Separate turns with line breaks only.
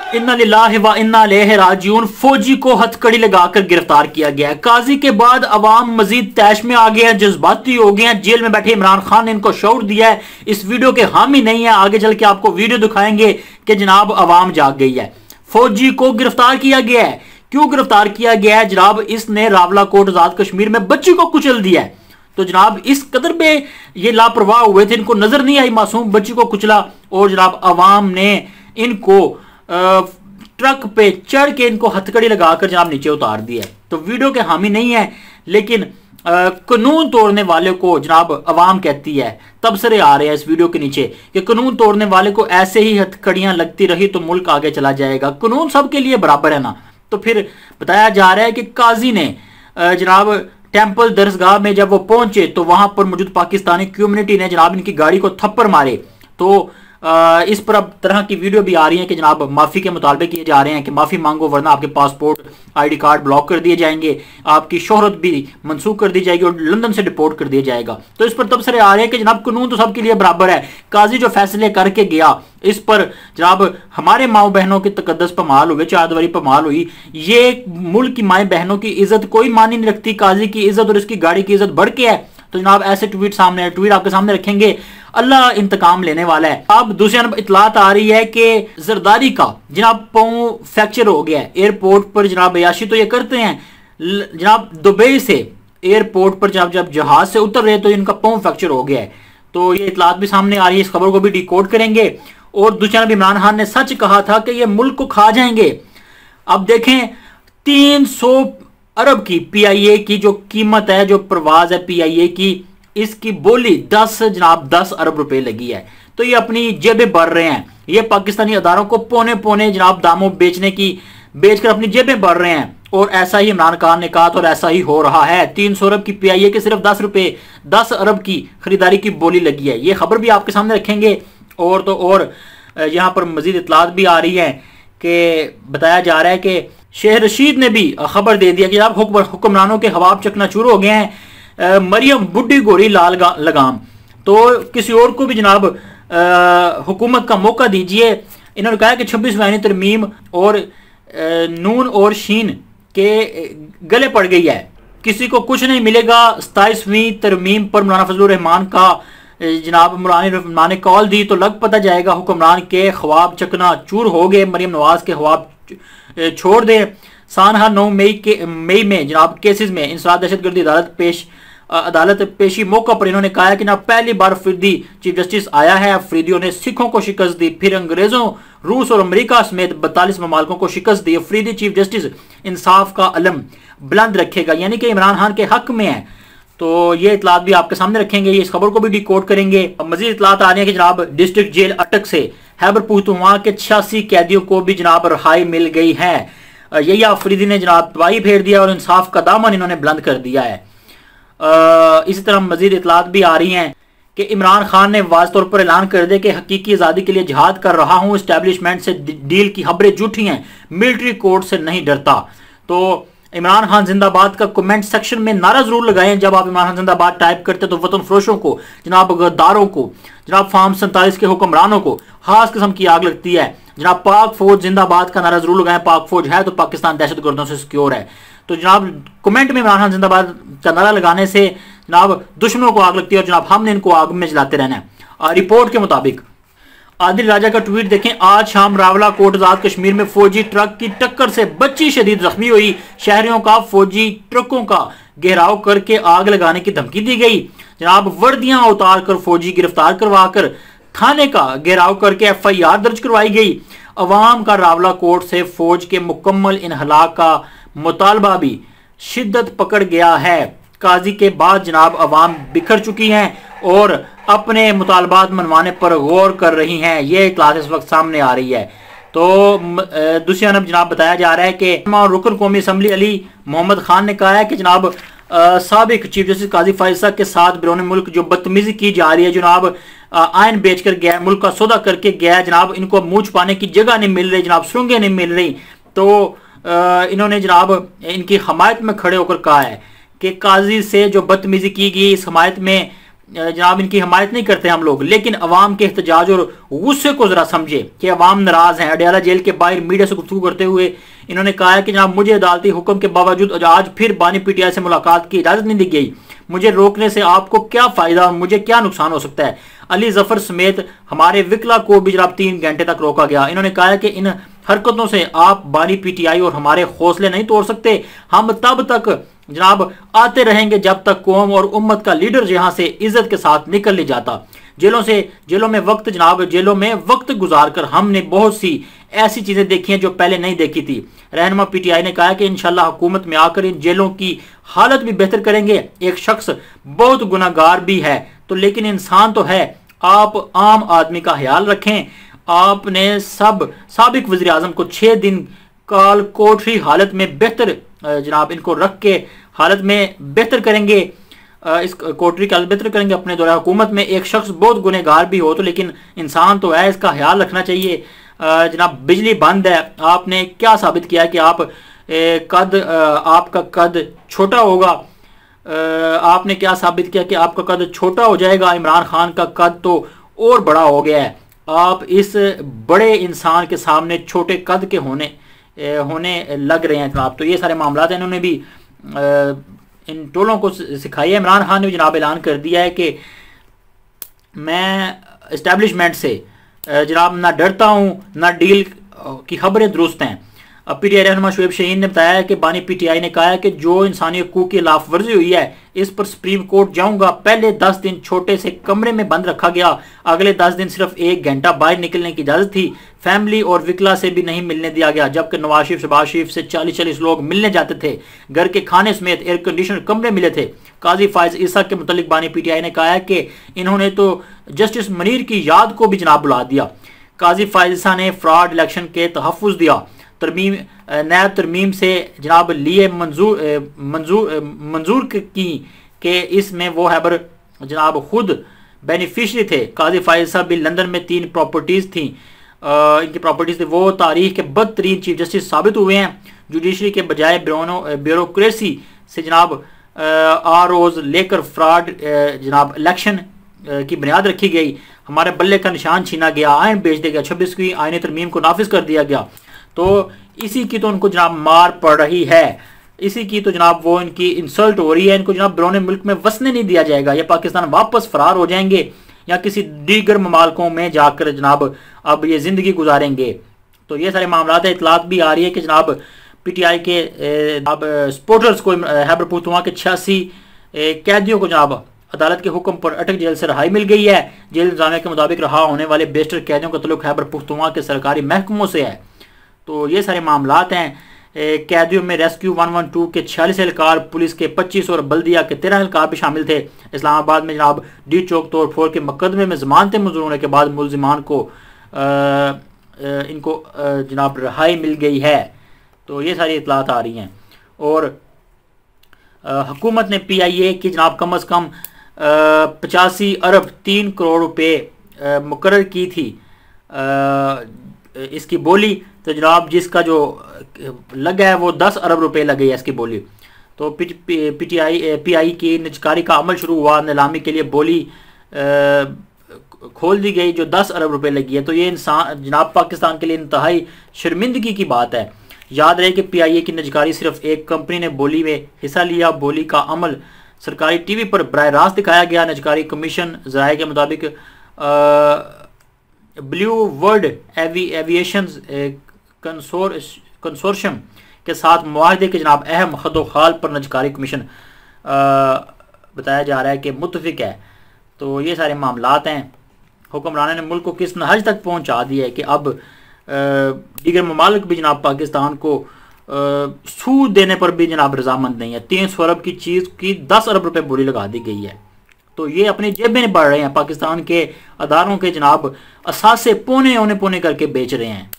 इन्ना लिल्लाहि व इन्ना इलैहि राजिऊन। फौजी को हथकड़ी लगाकर गिरफ्तार किया गया। काजी के बाद अवाम मजीद तैश में आ गया, जज्बाती हो गए हैं। जेल में बैठे इमरान खान ने इनको शऊर दिया है। इस वीडियो के हामी नहीं है, आगे चल के आपको वीडियो दिखाएंगे कि जनाब अवाम जाग गई है। फौजी को गिरफ्तार किया गया है। क्यों गिरफ्तार किया गया है जनाब? इसने रावलाकोट आजाद कश्मीर में बच्ची को कुचल दिया है। तो जनाब इस कदर में ये लापरवाह हुए थे, इनको नजर नहीं आई मासूम बच्ची को कुचला, और जनाब अवाम ने इनको ट्रक पे चढ़ के इनको हथकड़ी लगाकर जनाब नीचे उतार दिया है। तो वीडियो के हामी नहीं है, लेकिन कानून तोड़ने वाले को जनाब अवाम कहती है, तबसरे आ रहे हैं इस वीडियो के नीचे कि कानून तोड़ने वाले को ऐसे ही हथकड़ियां लगती रही तो मुल्क आगे चला जाएगा। कानून सबके लिए बराबर है ना। तो फिर बताया जा रहा है कि काजी ने जनाब टेंपल दरसगाह में जब वो पहुंचे तो वहां पर मौजूद पाकिस्तानी कम्युनिटी ने जनाब इनकी गाड़ी को थप्पड़ मारे। तो इस पर अब तरह की वीडियो भी आ रही है कि जनाब माफी के मुतालबे किए जा रहे हैं कि माफी मांगो वरना आपके पासपोर्ट आईडी कार्ड ब्लॉक कर दिए जाएंगे, आपकी शोहरत भी मनसूख कर दी जाएगी और लंदन से डिपोर्ट कर दिया जाएगा। तो इस पर तबसरे आ रहे हैं कि जनाब कानून तो सबके लिए बराबर है। काजी जो फैसले करके गया इस पर जनाब हमारे माओ बहनों की तकद्दस पमाल हुए, चादवरी पमाल हुई। ये मुल्क की माए बहनों की इज्जत कोई मानी नहीं रखती, काजी की इज्जत और इसकी गाड़ी की इज्जत बढ़ के है। तो जनाब ऐसे ट्वीट आपके सामने रखेंगे, अल्लाह इंतकाम लेने वाला है। अब दूसरी तरफ इतलात आ रही है कि जरदारी का जनाब पांव फ्रैक्चर हो गया है। एयरपोर्ट पर जनाब अयाशी तो ये करते हैं, जनाब दुबई से एयरपोर्ट पर जब जहाज से उतर रहे तो इनका पांव फ्रैक्चर हो गया है। तो ये इतलात भी सामने आ रही है, इस खबर को भी डिकोड करेंगे। और दूसरी तरफ इमरान खान ने सच कहा था कि ये मुल्क को खा जाएंगे। अब देखें 300 अरब की PIA की जो कीमत है, जो परवाज है PIA की, इसकी बोली 10 अरब रुपए लगी है। तो ये अपनी जेबें भर रहे हैं। ये पाकिस्तानी अदारों को पौने पौने जनाब दामों बेचकर अपनी जेबें भर रहे हैं। और ऐसा ही इमरान खान ने कहा था और ऐसा ही हो रहा है। 300 अरब की PIA के सिर्फ 10 अरब की खरीदारी की बोली लगी है। ये खबर भी आपके सामने रखेंगे। और तो और यहाँ पर मजीद इतलात भी आ रही है कि बताया जा रहा है कि शेख रशीद ने भी खबर दे दिया कि जनाब हुक्मरानों के हवाब चकनाचूर हो गए हैं। मरियम बुड्ढी गोरी लाल लगाम। तो किसी और को भी जनाब हुकूमत का मौका दीजिए। इन्होंने कहा कि 26वीं आईनी तरमीम और नून और शीन के गले पड़ गई है, किसी को कुछ नहीं मिलेगा। 27वीं तरमीम पर मौलाना फजलुर रहमान का जनाब मौलाना ने कॉल दी तो लग पता जाएगा हुक्मरान के ख्वाब चकनाचूर हो गए। मरियम नवाज के ख्वाब छोड़ दे। सानहा 9 मई में जनाब केसेस में इंसराद दहशतगर्दी अदालत पेशी मौका पर इन्होंने कहा कि ना पहली बार अफरीदी चीफ जस्टिस आया है। अफरीदियों ने सिखों को शिकस्त दी, फिर अंग्रेजों, रूस और अमेरिका समेत 42 ममालिकों को शिकस्त दी। अफरीदी चीफ जस्टिस इंसाफ का अलम बुलंद रखेगा, यानी कि इमरान खान के हक में है। तो ये इतलात भी आपके सामने रखेंगे, ये इस खबर को भी डिकोड करेंगे। मजीद इतलात आ रही है कि जनाब डिस्ट्रिक्ट जेल अटक से खैबर पख्तूनख्वा के 86 कैदियों को भी जनाब रिहाई मिल गई है। यही अफरीदी ने जनाब तबाही फेर दिया और इंसाफ का दामन इन्होंने बुलंद कर दिया है। इसी तरह मजीद इतलात भी आ रही हैं कि इमरान खान ने वाज़ तौर पर ऐलान कर दिया कि हकीकी आज़ादी के लिए जिहाद कर रहा हूं, इस्टेब्लिशमेंट से डील की खबरें झूठी हैं, मिलिट्री कोर्ट से नहीं डरता। तो इमरान खान जिंदाबाद का कमेंट सेक्शन में नारा जरूर लगाएं। जब आप इमरान खान जिंदाबाद टाइप करते तो वतन फरोशों को, जनाब गद्दारों को, जनाब फार्म 47 के हुक्मरानों को खास किस्म की आग लगती है। जनाब पाक फौज जिंदाबाद का नारा जरूर लगाएं। पाक फौज है तो पाकिस्तान दहशतगर्दों से सिक्योर है। तो जनाब कमेंट में इमरान खान जिंदाबाद का नारा लगाने से जनाब दुश्मनों को आग लगती है और जनाब हमने इनको आग में जलाते रहना है। रिपोर्ट के मुताबिक आदिल राजा का ट्वीट देखें। आज शाम रावलाकोट आजाद कश्मीर में फौजी ट्रक की टक्कर से बच्ची शदीद जख्मी हुई। शहरियों का फौजी ट्रकों का घेराव करके आग लगाने की धमकी दी गई। जनाब वर्दियां उतार कर फौजी गिरफ्तार करवाकर थाने का घेराव करके FIR दर्ज करवाई गई। अवाम का रावलाकोट से फौज के मुकम्मल इन्हला का मुतालबा भी शिद्दत पकड़ गया है। काजी के बाद जनाब अवाम बिखर चुकी हैं और अपने मुतालबात मनवाने पर गौर कर रही हैं। ये इतलात इस वक्त सामने आ रही है। तो दूसरी तरफ जनाब बताया जा रहा है कि रुकन कौमी असम्बली अली मोहम्मद खान ने कहा है कि जनाब साबिक चीफ जस्टिस काजी फायजा के साथ बैरून मुल्क जो बदतमीजी की जा रही है, जनाब आयन बेचकर गया, मुल्क का सौदा करके गया, जनाब इनको मूंछ पाने की जगह नहीं मिल रही, जनाब सुरंगें नहीं मिल रही। तो इन्होंने जनाब इनकी हमायत में खड़े होकर कहा है कि काजी से जो बदतमीजी की गई, इस हमायत में जनाब इनकी हिमायत नहीं करते हम लोग, लेकिन अवाम के एहतजाज और गुस्से को जरा समझे कि अवाम नाराज हैं। अडयाला जेल के बाहर मीडिया से गुफ्तगू करते हुए इन्होंने कहा है कि जनाब मुझे अदालती हुक्म के बावजूद आज फिर बानी पीटीआई से मुलाकात की इजाजत नहीं दी गई। मुझे रोकने से आपको क्या फायदा और मुझे क्या नुकसान हो सकता है। अली जफर समेत हमारे विकला को भी जनाब 3 घंटे तक रोका गया। इन्होंने कहा है कि इन हरकतों से आप बानी पीटीआई और हमारे हौसले नहीं तोड़ सकते। हम तब तक जनाब आते रहेंगे जब तक कौम और उम्मत का लीडर यहां से इज्जत के साथ निकल नहीं जाता। जेलों में वक्त गुजार कर हमने बहुत सी ऐसी चीजें देखी हैं जो पहले नहीं देखी थी। रहनुमा पीटीआई ने कहा कि इंशाल्लाह हुकूमत में आकर इन जेलों की हालत भी बेहतर करेंगे। एक शख्स बहुत गुनाहगार भी है तो लेकिन इंसान तो है। आप आम आदमी का ख्याल रखें। आपने साबिक वज़ीर आज़म को 6 दिन काल कोठरी हालत में बेहतर जनाब इनको रख के हालत में बेहतर करेंगे, इस कोठरी की हालत बेहतर करेंगे अपने दौरान हुकूमत में। एक शख्स बहुत गुनहगार भी हो तो लेकिन इंसान तो है, इसका ख्याल रखना चाहिए। जनाब बिजली बंद है, आपने क्या साबित किया कि आपका कद छोटा होगा। आपने क्या साबित किया कि आपका कद छोटा हो जाएगा। इमरान खान का कद तो और बड़ा हो गया है। आप इस बड़े इंसान के सामने छोटे कद के होने लग रहे हैं जनाब। तो ये सारे मामला हैं। इन्होंने भी इन टोलों को सिखाई है। इमरान खान ने भी जनाब ऐलान कर दिया है कि मैं इस्टेब्लिशमेंट से जनाब ना डरता हूँ ना डील की खबरें दुरुस्त हैं। पीटीआई रहनुमा शुएब शाहीन ने बताया कि बानी पीटीआई ने कहा है कि जो इंसानी हकूक की खिलाफ वर्जी हुई है इस पर सुप्रीम कोर्ट जाऊंगा। पहले 10 दिन छोटे से कमरे में बंद रखा गया, अगले 10 दिन सिर्फ 1 घंटा बाहर निकलने की इजाजत थी। फैमिली और विकला से भी नहीं मिलने दिया गया, जबकि नवाज शरीफ शहबाज शरीफ से 40-40 लोग मिलने जाते थे। घर के खाने समेत एयर कंडीशनर कमरे मिले थे। काजी फायज ईसा के मुतालिक बानी पीटीआई ने कहा है कि इन्होंने तो जस्टिस मुनीर की याद को भी जनाब बुला दिया। काजी फायज ईसा ने फ्रॉड इलेक्शन के तहफ़्फ़ुज़ दिया। नैब तरमीम से जनाब लिए मंजूर की कि इसमें वो हैबर जनाब खुद बेनिफिशरी थे। काजी फायज साहब भी लंदन में 3 प्रॉपर्टीज़ थी, इनकी प्रॉपर्टीज़ थी। वो तारीख के बदतरीन चीफ जस्टिस साबित हुए हैं। जुडिशरी के बजाय ब्यूरोक्रेसी से जनाब आरओज़ लेकर फ्रॉड जनाब इलेक्शन की बुनियाद रखी गई। हमारे बल्ले का निशान छीना गया, आयन बेच दिया गया, 26वीं आयन तरमीम को नाफिज कर दिया गया। तो इसी की तो उनको जनाब मार पड़ रही है, इसी की तो जनाब वो इनकी इंसल्ट हो रही है। इनको जनाब बैरून मुल्क में वसने नहीं दिया जाएगा। या पाकिस्तान वापस फरार हो जाएंगे या किसी दीगर ममालकों में जाकर जनाब अब ये ज़िंदगी गुजारेंगे। तो ये सारे मामला है। इतलात भी आ रही है कि जनाब पीटीआई के अब सपोर्टर्स को खैबर पख्तूनख्वा के 86 कैदियों को जनाब अदालत के हुक्म पर अटक जेल से रहाई मिल गई है। जेल इंतजामिया के मुताबिक रहा होने वाले बेशतर कैदियों का तल्लुक खैबर पख्तूनख्वा के सरकारी महकमों से है। तो ये सारे मामलात हैं। कैदियों में रेस्क्यू 112 के 46 एहलकार, पुलिस के 25 और बल्दिया के 13 एहलकार भी शामिल थे। इस्लामाबाद में जनाब डी चौक तोड़ फोड़ के मुकदमे में जमानतें मंजूर होने के बाद मुलजिमान को इनको जनाब रहाई मिल गई है। तो ये सारी इतलात आ रही हैं। और हुकूमत ने PIA की जनाब कम अज़ कम 85 अरब 3 करोड़ रुपए मुकर्रर की थी इसकी बोली। तो जनाब जिसका जो लगा है वो 10 अरब रुपए लगे है इसकी बोली। तो PI की निजकारी का अमल शुरू हुआ। नीलामी के लिए बोली खोल दी गई जो 10 अरब रुपए लगी है। तो ये इंसान जनाब पाकिस्तान के लिए इंतहाई शर्मिंदगी की बात है। याद रहे कि PIA की निजकारी सिर्फ एक कंपनी ने बोली में हिस्सा लिया। बोली का अमल सरकारी TV पर बराह रास्त दिखाया गया। निजकारी कमीशन ज़राए के मुताबिक ब्लू वर्ल्ड एविएशन कंसोर्शियम के साथ मुआहदे के जनाब अहम खदोखाल पर निजकारी कमीशन बताया जा रहा है कि मुत्तफिक है। तो ये सारे मामलात हैं। हुक्मरान ने मुल्क को किस नहज तक पहुंचा दिया है कि अब दीगर ममालिक भी जनाब पाकिस्तान को सूद देने पर भी जनाब रजामंद नहीं है। 300 अरब की चीज़ की 10 अरब रुपए बोली लगा दी गई है। तो ये अपनी जेबें में बढ़ रहे हैं। पाकिस्तान के अदारों के जनाब असासे पौने करके बेच रहे हैं।